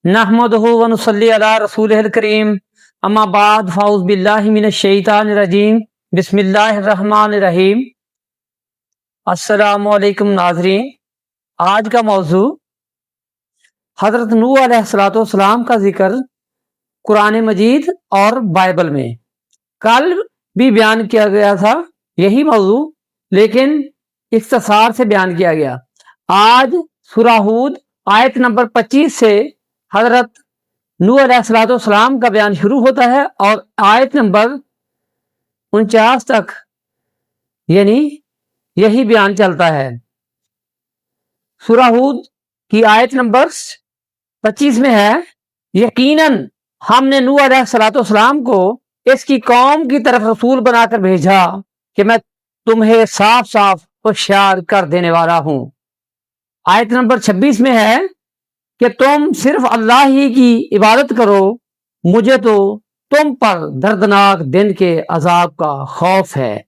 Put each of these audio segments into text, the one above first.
नहमदुहु व नुसल्ली अला रसूलिहिल करीम अम्मा बाद फ़ाउज़ बिल्लाहि मिनश शैतानिर रजीम बिस्मिल्लाहिर रहमानिर रहीम। अस्सलामु अलैकुम नाज़रीन। आज का मौजू हज़रत नूह अलैहिस्सलाम का जिक्र कुरान मजीद और बाइबल में। कल भी बयान किया गया था यही मौजू, लेकिन इख्तिसार से बयान किया गया। आज सूरह हूद आयत नंबर 25 से हजरत नूह अलैहिस्सलाम का बयान शुरू होता है और आयत नंबर 49 तक यानी यही बयान चलता है। सूरह हूद की आयत नंबर 25 में है, यकीनन हमने नूह अलैहिस्सलाम को इसकी कौम की तरफ रसूल बनाकर भेजा कि मैं तुम्हें साफ साफ होशियार कर देने वाला हूं। आयत नंबर 26 में है कि तुम सिर्फ अल्लाह ही की इबादत करो, मुझे तो तुम पर दर्दनाक दिन के अजाब का खौफ है।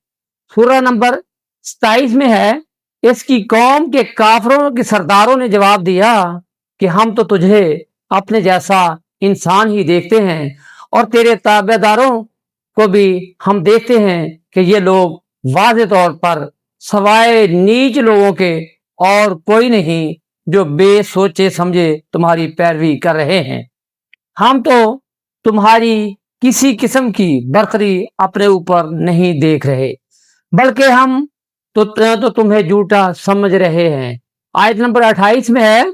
सूरह नंबर 27 में है, इसकी कौम के काफरों के सरदारों ने जवाब दिया कि हम तो तुझे अपने जैसा इंसान ही देखते हैं और तेरे ताबेदारों को भी हम देखते हैं कि ये लोग वाज़े तौर पर सवाए नीच लोगों के और कोई नहीं जो बेसोचे समझे तुम्हारी पैरवी कर रहे हैं। हम तो तुम्हारी किसी किस्म की बरतरी अपने ऊपर नहीं देख रहे, बल्कि हम तो तुम्हें झूठा समझ रहे हैं। आयत नंबर 28 में है,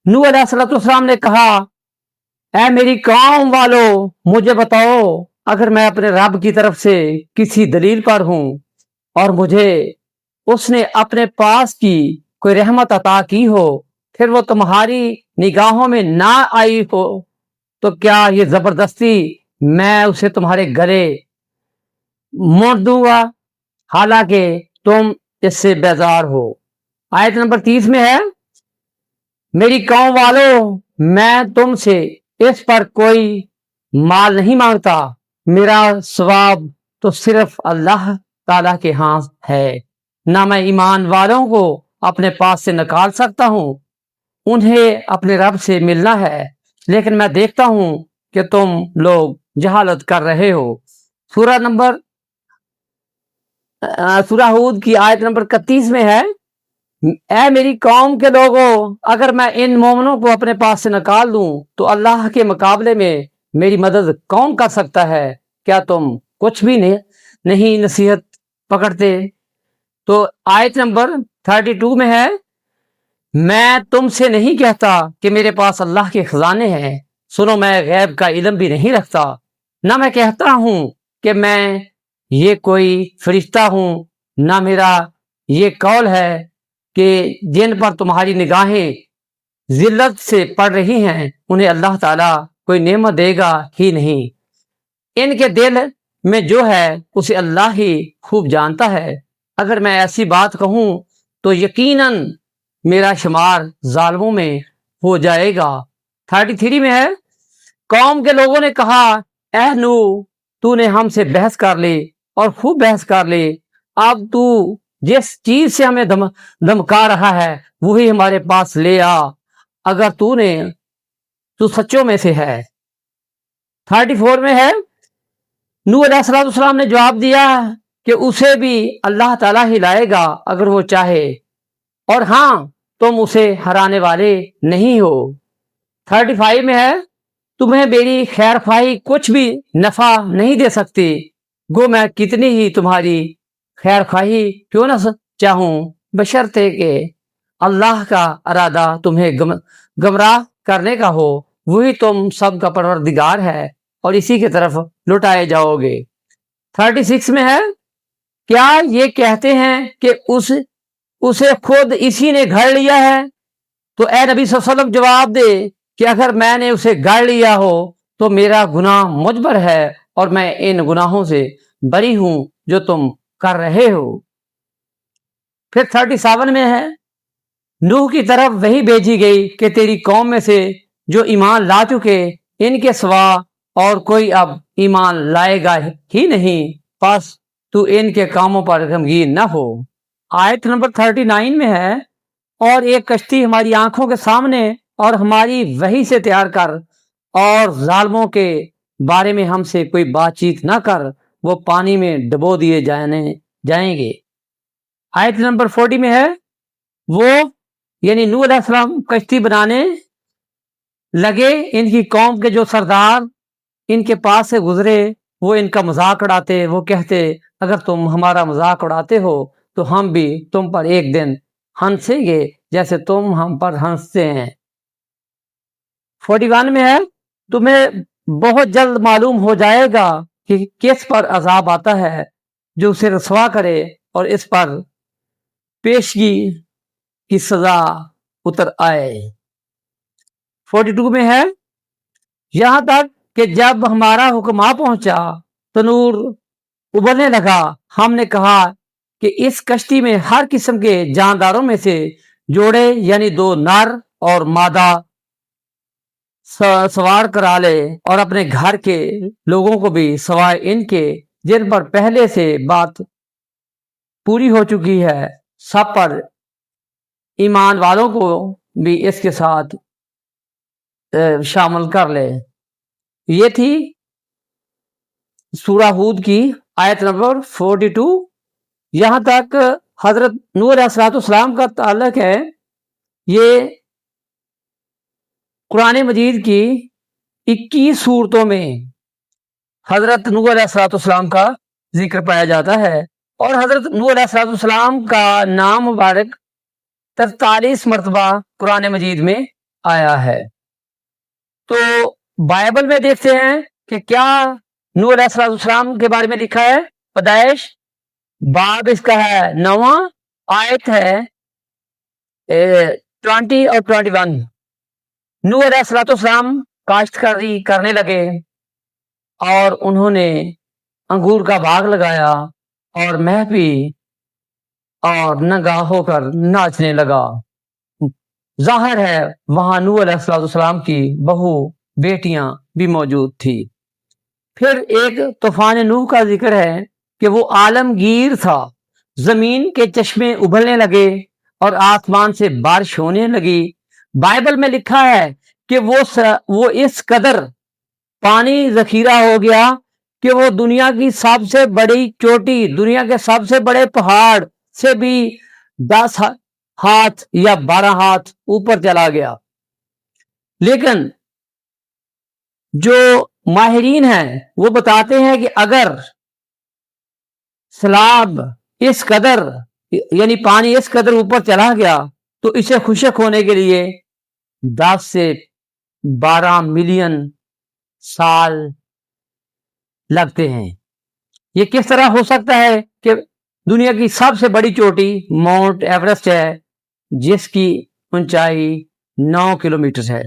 नूह अलैहिस्सलाम ने कहा, ऐ मेरी कौम वालों, मुझे बताओ अगर मैं अपने रब की तरफ से किसी दलील पर हूं और मुझे उसने अपने पास की कोई रहमत अता की हो, फिर वो तुम्हारी निगाहों में ना आई हो, तो क्या ये जबरदस्ती मैं उसे तुम्हारे गले मोड़ दूंगा, हालांकि तुम इससे बेजार हो। आयत नंबर 30 में है, मेरी कौम वालों, मैं तुमसे इस पर कोई माल नहीं मांगता, मेरा सवाब तो सिर्फ अल्लाह ताला के हाथ है। ना मैं ईमान वालों को अपने पास से निकाल सकता हूँ, उन्हें अपने रब से मिलना है, लेकिन मैं देखता हूँ कि तुम लोग जहालत कर रहे हो। सूरह हूद की आयत नंबर 31 में है, ऐ मेरी कौम के लोगों, अगर मैं इन मोमिनों को अपने पास से निकाल दूं तो अल्लाह के मुकाबले में मेरी मदद कौन कर सकता है? क्या तुम कुछ भी नहीं नसीहत पकड़ते? तो आयत नंबर 32 में है, मैं तुमसे नहीं कहता कि मेरे पास अल्लाह के खजाने हैं, सुनो मैं गैब का इल्म भी नहीं रखता, ना मैं कहता हूं कि मैं ये कोई फरिश्ता हूं, ना मेरा ये कौल है कि जिन पर तुम्हारी निगाहें जिल्लत से पड़ रही हैं उन्हें अल्लाह ताला कोई नेमत देगा ही नहीं। इनके दिल में जो है उसे अल्लाह ही खूब जानता है। अगर मैं ऐसी बात कहूं तो यकीनन मेरा शुमार जालिमों में हो जाएगा। 33 में है, कौम के लोगों ने कहा, ऐ नूह, तूने हमसे बहस कर ले और खूब बहस कर ले, अब तू जिस चीज से हमें धमका रहा है वही हमारे पास ले आ, अगर तू सच्चों में से है। 34 में है, नूह अलैहिस्सलाम ने जवाब दिया कि उसे भी अल्लाह ताला ही लाएगा अगर वो चाहे, और हाँ, तुम उसे हराने वाले नहीं हो। 35 में है, तुम्हें मेरी खैर ख्वाही कुछ भी नफा नहीं दे सकती, गो मैं कितनी ही तुम्हारी खैर ख्वाही क्यों न चाहूं, बशर्ते के अल्लाह का इरादा तुम्हें गमराह करने का हो, वही तुम सब का परवरदिगार है और इसी की तरफ लुटाए जाओगे। 36 में है, क्या ये कहते हैं कि उसे खुद इसी ने घर लिया है? तो ए नबी सल्लल्लाहु अलैहि वसल्लम जवाब दे कि अगर मैंने उसे गढ़ लिया हो तो मेरा गुनाह मुझ पर है और मैं इन गुनाहों से बरी हूं जो तुम कर रहे हो। फिर 37 में है, नूह की तरफ वही भेजी गई कि तेरी कौम में से जो ईमान ला चुके इनके सिवा और कोई अब ईमान लाएगा ही नहीं, बस तू इनके कामों पर गमगीन न हो। आयत नंबर 39 में है, और एक कश्ती हमारी आंखों के सामने اور ہماری وحی سے تیار کر، اور ظالموں کے بارے میں ہم سے کوئی بات چیت نہ کر، وہ پانی میں ڈبو دیے جائیں گے۔ آیت نمبر 40 میں ہے، وہ یعنی نوح علیہ السلام کشتی بنانے لگے، ان کی قوم کے جو سردار ان کے پاس سے گزرے، وہ ان کا مذاق اڑاتے، وہ کہتے اگر تم ہمارا مذاق اڑاتے ہو تو ہم بھی تم پر ایک دن ہنسیں گے جیسے تم ہم پر ہنستے ہیں۔ 41 میں ہے، تمہیں بہت جلد معلوم ہو جائے گا کہ کس پر عذاب آتا ہے جو اسے رسوا کرے، اور اس پر پیشگی کی سزا اتر آئے۔ 42 میں ہے، یہاں تک کہ جب ہمارا حکم آ پہنچا، تنور ابلنے لگا، ہم نے کہا کہ اس کشتی میں ہر قسم کے جانداروں میں سے جوڑے یعنی 2 نر اور مادہ سوار کرا لے، اور اپنے گھر کے لوگوں کو بھی سوائے ان کے جن پر پہلے سے بات پوری ہو چکی ہے، سب پر ایمان والوں کو بھی اس کے ساتھ شامل کر لے۔ یہ تھی سورہ ہود کی آیت نمبر 42۔ یہاں تک حضرت نوح علیہ السلام کا تعلق ہے، یہ قرآن مجید کی 21 صورتوں میں حضرت نوح علیہ السلام کا ذکر پایا جاتا ہے، اور حضرت نوح علیہ السلام کا نام مبارک 43 مرتبہ قرآن مجید میں آیا ہے۔ تو بائبل میں دیکھتے ہیں کہ کیا نوح علیہ السلام کے بارے میں لکھا ہے۔ پیدائش باب اس کا ہے 9، آیت ہے 20 اور 21۔ نوح علیہ السلام کاشتکاری کرنے لگے، اور انہوں نے انگور کا باغ لگایا، اور مہ پی اور ننگا ہو کر ناچنے لگا۔ ظاہر ہے وہاں نوح علیہ السلام کی بہو بیٹیاں بھی موجود تھی۔ پھر ایک طوفان نوح کا ذکر ہے کہ وہ عالمگیر تھا، زمین کے چشمے ابلنے لگے اور آسمان سے بارش ہونے لگی۔ بائبل میں لکھا ہے کہ وہ اس قدر پانی ذخیرہ ہو گیا کہ وہ دنیا کی سب سے بڑی چوٹی، دنیا کے سب سے بڑے پہاڑ سے بھی 10 ہاتھ یا 12 ہاتھ اوپر چلا گیا۔ لیکن جو ماہرین ہیں وہ بتاتے ہیں کہ اگر سیلاب اس قدر یعنی پانی اس قدر اوپر چلا گیا تو اسے خشک ہونے کے لیے 10 سے 12 ملین سال لگتے ہیں۔ یہ کس طرح ہو سکتا ہے کہ دنیا کی سب سے بڑی چوٹی ماؤنٹ ایورسٹ ہے، جس کی اونچائی 9 کلومیٹر ہے،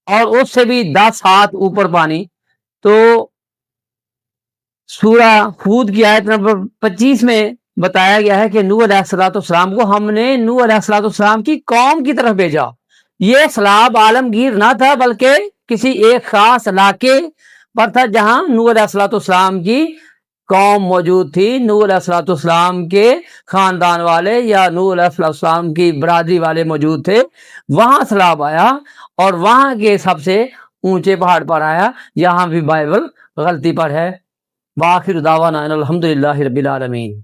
اور اس سے بھی 10 ہاتھ اوپر پانی۔ تو سورہ ہود کی آیت نمبر 25 میں بتایا گیا ہے کہ نوح علیہ السلام کو ہم نے نوح علیہ السلام کی قوم کی طرف بھیجا۔ یہ سیلاب عالمگیر نہ تھا بلکہ کسی ایک خاص علاقے پر تھا جہاں نوح علیہ السلام کی قوم موجود تھی، نوح علیہ السلام کے خاندان والے یا نوح علیہ السلام کی برادری والے موجود تھے۔ وہاں سیلاب آیا اور وہاں کے سب سے اونچے پہاڑ پر آیا۔ یہاں بھی بائبل غلطی پر ہے۔ وآخر دعوانا ان الحمدللہ رب العالمین۔